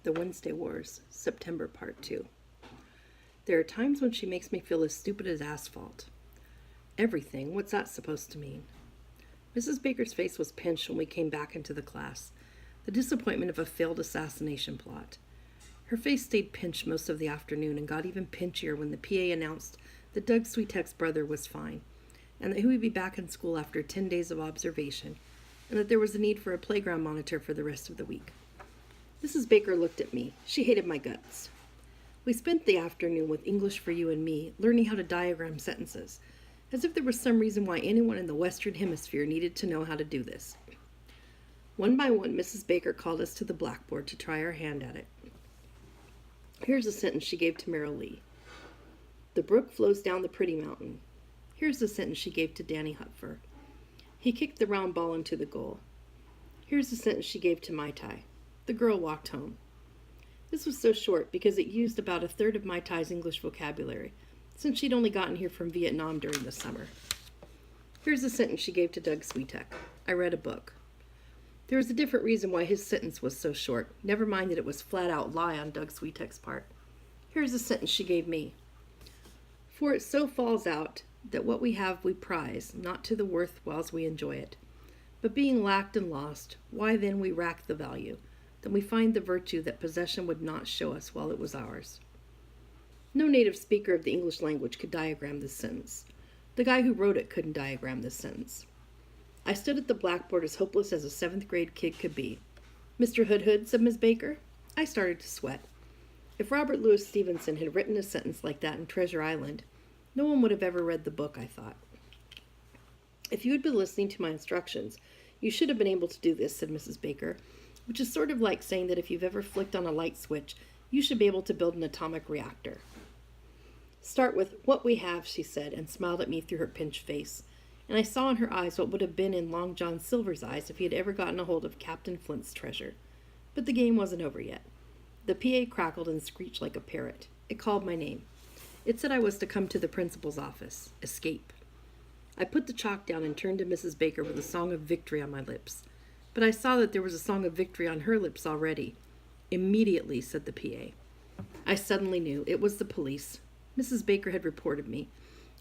The Wednesday Wars, September Part 2. There are times when she makes me feel as stupid as asphalt. Everything, what's that supposed to mean? Mrs. Baker's face was pinched when we came back into the class, the disappointment of a failed assassination plot. Her face stayed pinched most of the afternoon and got even pinchier when the PA announced that Doug Sweetek's brother was fine, and that he would be back in school after 10 days of observation, and that there was a need for a playground monitor for the rest of the week. Mrs. Baker looked at me. She hated my guts. We spent the afternoon with English for You and Me, learning how to diagram sentences, as if there was some reason why anyone in the Western Hemisphere needed to know how to do this. One by one, Mrs. Baker called us to the blackboard to try our hand at it. Here's a sentence she gave to Merrill Lee. The brook flows down the pretty mountain. Here's the sentence she gave to Danny Hutfer. He kicked the round ball into the goal. Here's the sentence she gave to Mai Tai. The girl walked home. This was so short because it used about a third of Mai Tai's English vocabulary, since she'd only gotten here from Vietnam during the summer. Here's the sentence she gave to Doug Sweetek. I read a book. There was a different reason why his sentence was so short, never mind that it was flat out lie on Doug Sweetek's part. Here's the sentence she gave me. For it so falls out that what we have we prize, not to the worth whiles we enjoy it. But being lacked and lost, why then we rack the value, then we find the virtue that possession would not show us while it was ours. No native speaker of the English language could diagram this sentence. The guy who wrote it couldn't diagram this sentence. I stood at the blackboard as hopeless as a 7th grade kid could be. Mr. Hood, said Miss Baker. I started to sweat. If Robert Louis Stevenson had written a sentence like that in Treasure Island, no one would have ever read the book, I thought. If you had been listening to my instructions, you should have been able to do this, said Mrs. Baker, which is sort of like saying that if you've ever flicked on a light switch, you should be able to build an atomic reactor. Start with what we have, she said, and smiled at me through her pinched face, and I saw in her eyes what would have been in Long John Silver's eyes if he had ever gotten a hold of Captain Flint's treasure. But the game wasn't over yet. The PA crackled and screeched like a parrot. It called my name. It said I was to come to the principal's office. Escape. I put the chalk down and turned to Mrs. Baker with a song of victory on my lips. But I saw that there was a song of victory on her lips already. Immediately, said the PA. I suddenly knew. It was the police. Mrs. Baker had reported me.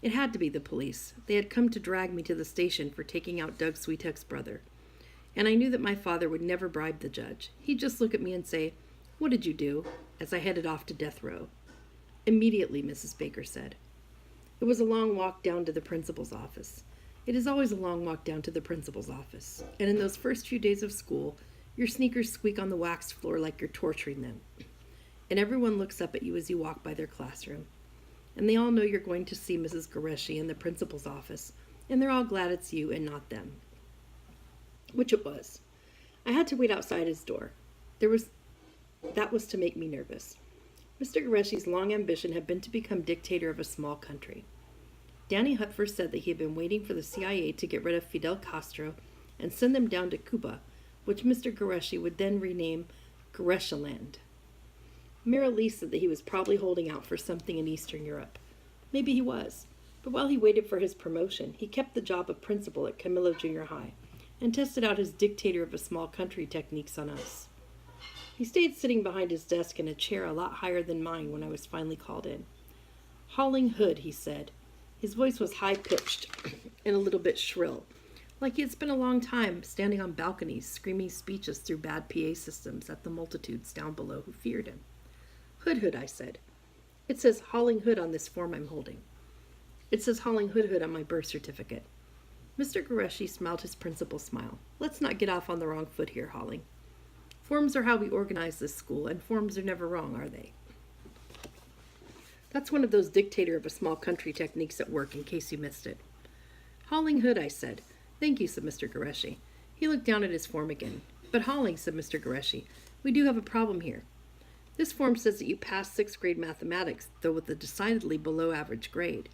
It had to be the police. They had come to drag me to the station for taking out Doug Sweetek's brother. And I knew that my father would never bribe the judge. He'd just look at me and say, "What did you do?" as I headed off to death row. Immediately, Mrs. Baker said. It was a long walk down to the principal's office. It is always a long walk down to the principal's office. And in those first few days of school, your sneakers squeak on the waxed floor like you're torturing them. And everyone looks up at you as you walk by their classroom. And they all know you're going to see Mrs. Goreshi in the principal's office, and they're all glad it's you and not them. Which it was. I had to wait outside his door. That was to make me nervous. Mr. Goreshi's long ambition had been to become dictator of a small country. Danny Hutfer said that he had been waiting for the CIA to get rid of Fidel Castro and send them down to Cuba, which Mr. Goreshi would then rename Goreshaland. Merrill Lee said that he was probably holding out for something in Eastern Europe. Maybe he was, but while he waited for his promotion, he kept the job of principal at Camillo Junior High and tested out his dictator of a small country techniques on us. He stayed sitting behind his desk in a chair a lot higher than mine when I was finally called in. Hauling Hood, he said. His voice was high-pitched and a little bit shrill, like he had spent a long time standing on balconies screaming speeches through bad PA systems at the multitudes down below who feared him. Hood, I said. It says Hauling Hood on this form I'm holding. It says Hauling Hood on my birth certificate. Mr. Goreshi smiled his principal smile. Let's not get off on the wrong foot here, Hauling. Forms are how we organize this school, and forms are never wrong, are they? That's one of those dictator of a small country techniques at work, in case you missed it. Hauling Hood, I said. Thank you, said Mr. Goreshi. He looked down at his form again. But Hauling, said Mr. Goreshi, we do have a problem here. This form says that you passed 6th grade mathematics, though with a decidedly below average grade.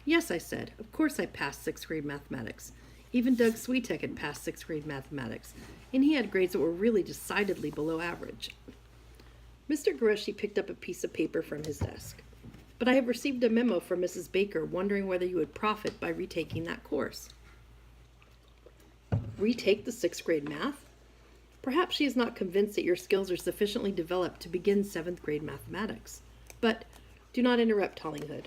Yes, I said. Of course I passed 6th grade mathematics. Even Doug Sweetek had passed 6th grade mathematics, and he had grades that were really decidedly below average. Mr. Goreshi picked up a piece of paper from his desk. But I have received a memo from Mrs. Baker wondering whether you would profit by retaking that course. Retake the 6th grade math? Perhaps she is not convinced that your skills are sufficiently developed to begin 7th grade mathematics. But do not interrupt, Hollinghood.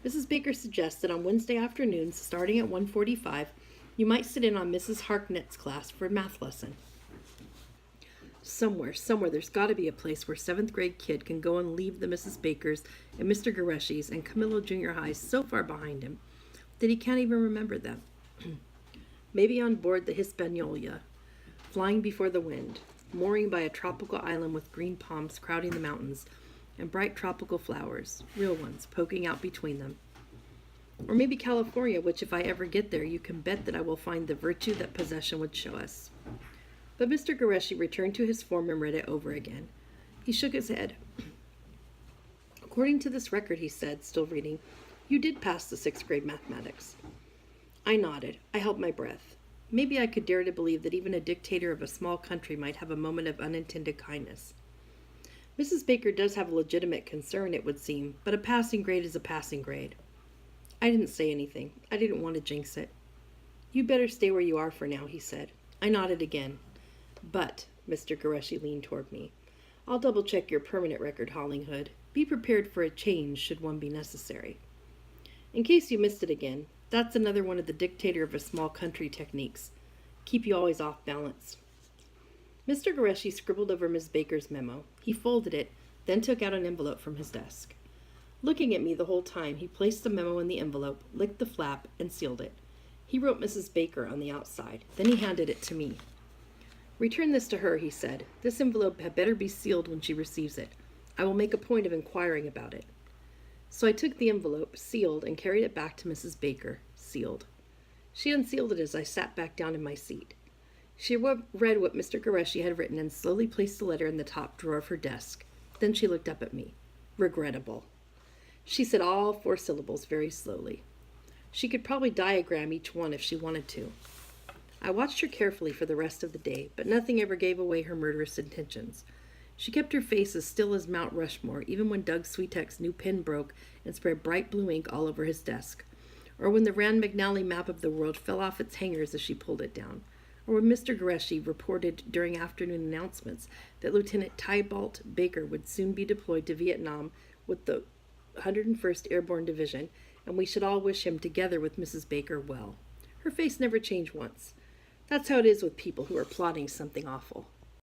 Mrs. Baker suggests that on Wednesday afternoons, starting at 1:45, you might sit in on Mrs. Harknett's class for a math lesson. Somewhere, there's got to be a place where 7th grade kid can go and leave the Mrs. Bakers and Mr. Goreshi's and Camillo Junior Highs so far behind him that he can't even remember them. Maybe on board the Hispaniola, flying before the wind, mooring by a tropical island with green palms crowding the mountains and bright tropical flowers, real ones, poking out between them. Or maybe California, which if I ever get there, you can bet that I will find the virtue that possession would show us. But Mr. Goreshi returned to his form and read it over again. He shook his head. According to this record, he said, still reading, you did pass the 6th grade mathematics. I nodded. I held my breath. Maybe I could dare to believe that even a dictator of a small country might have a moment of unintended kindness. Mrs. Baker does have a legitimate concern, it would seem, but a passing grade is a passing grade. I didn't say anything. I didn't want to jinx it. You better stay where you are for now, he said. I nodded again. But, Mr. Goreshi leaned toward me, I'll double-check your permanent record, Hollinghood. Be prepared for a change should one be necessary. In case you missed it again, that's another one of the dictator of a small country techniques. Keep you always off balance. Mr. Goreshi scribbled over Miss Baker's memo. He folded it, then took out an envelope from his desk. Looking at me the whole time, he placed the memo in the envelope, licked the flap, and sealed it. He wrote Mrs. Baker on the outside. Then he handed it to me. Return this to her, he said. This envelope had better be sealed when she receives it. I will make a point of inquiring about it. So I took the envelope, sealed, and carried it back to Mrs. Baker, sealed. She unsealed it as I sat back down in my seat. She read what Mr. Goreshi had written and slowly placed the letter in the top drawer of her desk. Then she looked up at me. Regrettable. She said all 4 syllables very slowly. She could probably diagram each one if she wanted to. I watched her carefully for the rest of the day, but nothing ever gave away her murderous intentions. She kept her face as still as Mount Rushmore, even when Doug Sweetek's new pen broke and spread bright blue ink all over his desk, or when the Rand McNally map of the world fell off its hangers as she pulled it down, or when Mr. Goreshi reported during afternoon announcements that Lieutenant Tybalt Baker would soon be deployed to Vietnam with the 101st Airborne Division, and we should all wish him, together with Mrs. Baker, well. Her face never changed once. That's how it is with people who are plotting something awful.